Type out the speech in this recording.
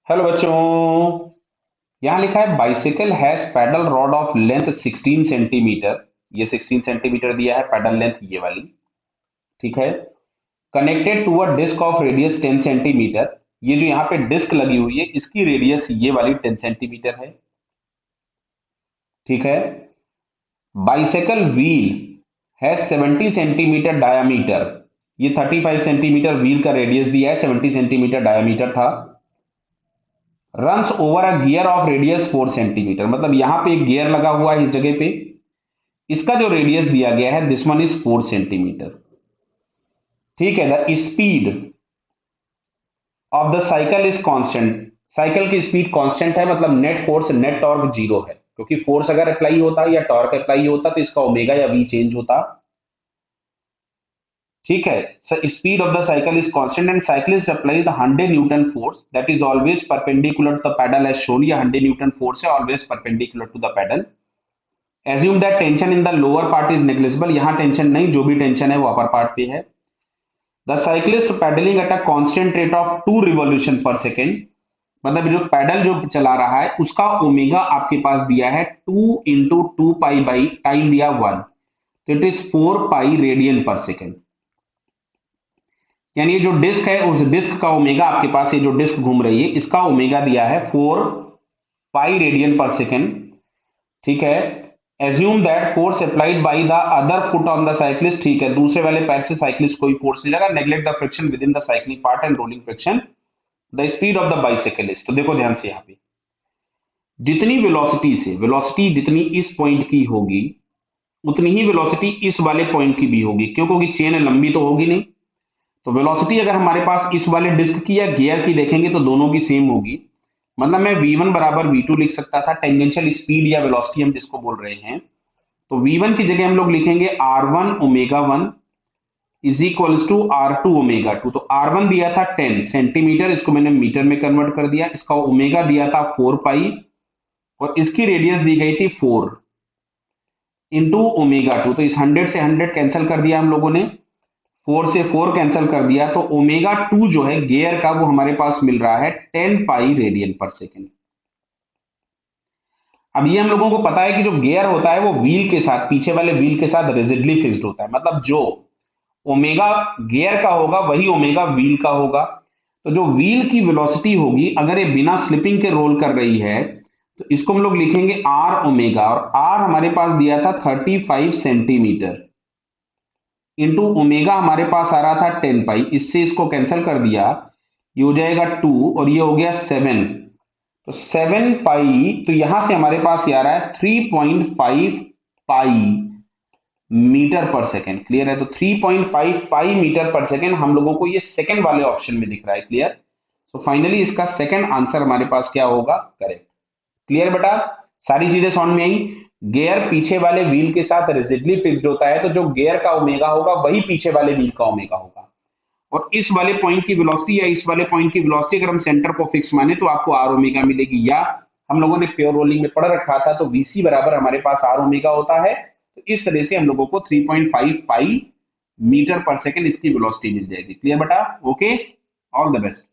Hello बच्चों। यहाँ लिखा है bicycle has pedal rod of length 16 centimetre. ये 16 सेंटीमीटर दिया है पैडल लेंथ ये वाली। ठीक है। Connected to a disc of radius 10 centimetre. ये जो यहाँ पे डिस्क लगी हुई है इसकी रेडियस ये वाली 10 सेंटीमीटर है। ठीक है। Bicycle wheel has 70 centimetre diameter. ये 35 सेंटीमीटर व्हील का रेडियस दिया है, 70 सेंटीमीटर डायामीटर था। Runs over a gear of radius 4 centimetre, मतलब यहां पे एक गियर लगा हुआ है इस जगह पे। इसका जो रेडियस दिया गया है दिस वन इज 4 सेंटीमीटर। ठीक है। The speed of the cycle is constant. Cycle की स्पीड कांस्टेंट है, मतलब net force net torque zero है, क्योंकि फोर्स अगर अप्लाई होता या टॉर्क अप्लाई होता तो इसका ओमेगा या वी चेंज होता। ठीक है। Speed of the cycle is constant and cyclist apply the 100 newton force that is always perpendicular to the pedal as shown. या 100 न्यूटन फोर्स है always perpendicular to the pedal. Assume that tension in the lower part is negligible. यहां tension नहीं, जो भी tension है वो अपर part पे है। The cyclist pedalling at a constant rate of 2 revolution per second, मतलब जो पैडल जो चला रहा है उसका ओमेगा आपके पास दिया है 2 इंटू 2 पाई बाई टाइम दिया 1, तो इट इज 4 पाई रेडियन पर सेकेंड। यानी ये जो डिस्क है उस डिस्क का ओमेगा आपके पास, ये जो डिस्क घूम रही है इसका ओमेगा दिया है 4 पाई रेडियन पर सेकेंड। ठीक है। Assume that force applied by the other foot on the cyclist. ठीक है, दूसरे वाले पैर से साइक्लिस्ट कोई फोर्स नहीं लगा। Neglect the friction within the cycling part and rolling friction. The speed of the bicyclist. तो देखो ध्यान से, यहाँ पे जितनी वेलोसिटी से, वेलोसिटी जितनी इस पॉइंट की होगी उतनी ही वेलोसिटी इस वाले पॉइंट की भी होगी, क्यों? क्योंकि चेन लंबी तो होगी नहीं। तो वेलोसिटी अगर हमारे पास इस वाले डिस्क की या गियर की देखेंगे तो दोनों की सेम होगी। मतलब मैं v1 बराबर v2 लिख सकता था, टेंजेंशियल स्पीड या वेलोसिटी हम जिसको बोल रहे हैं। तो v1 की जगह हम लोग लिखेंगे r1 omega 1 is equals to r2 omega 2। तो r1 दिया था 10 सेंटीमीटर, इसको मैंने मीटर में कन्वर्ट कर दिया। इसका ओमेगा दिया था 4 पाई और इसकी रेडियस दी गई थी 4 इंटू ओमेगा 2। तो इस 100 से 100 कैंसिल कर दिया हम लोगों ने, 4 से 4 कैंसिल कर दिया, तो ओमेगा 2 जो है गियर का वो हमारे पास मिल रहा है 10 पाई रेडियन पर सेकेंड। अब ये हम लोगों को पता है कि जो गियर होता है वो व्हील के साथ, पीछे वाले व्हील के साथ रिजिडली फिक्स्ड होता है। मतलब जो ओमेगा गियर का होगा वही ओमेगा व्हील का होगा। तो जो व्हील की वेलोसिटी होगी अगर ये बिना स्लिपिंग के रोल कर रही है तो इसको हम लोग लिखेंगे आर ओमेगा, और आर हमारे पास दिया था 35 सेंटीमीटर इंटू ओमेगा हमारे पास आ रहा था 10 पाई। इससे इसको कैंसिल कर दिया, ये हो जाएगा 2 और ये हो गया 7। तो 7 पाई, तो यहां से हमारे पास ये आ रहा है 3.5 पाई मीटर पर सेकेंड। क्लियर है? तो 3.5 पाई मीटर पर सेकेंड हम लोगों को ये सेकेंड वाले ऑप्शन में दिख रहा है। क्लियर? तो फाइनली इसका सेकेंड आंसर हमारे पास क्या होगा? करेक्ट। क्लियर बेटा? सारी चीजें समझ में आई। गियर पीछे वाले व्हील के साथ रिजिडली फिक्स्ड होता है, तो जो गियर का ओमेगा होगा वही पीछे वाले व्हील का ओमेगा होगा। और इस वाले पॉइंट की वेलोसिटी या इस वाले पॉइंट की वेलोसिटी अगर हम सेंटर को फिक्स माने तो आपको आर ओमेगा मिलेगी। या हम लोगों ने प्योर रोलिंग में पढ़ रखा था तो वीसी बराबर हमारे पास आर ओमेगा होता है। तो इस तरह से हम लोगों को 3.5 पाई मीटर पर सेकेंड इसकी वेलोसिटी मिल जाएगी। क्लियर बेटा? Okay, all the best.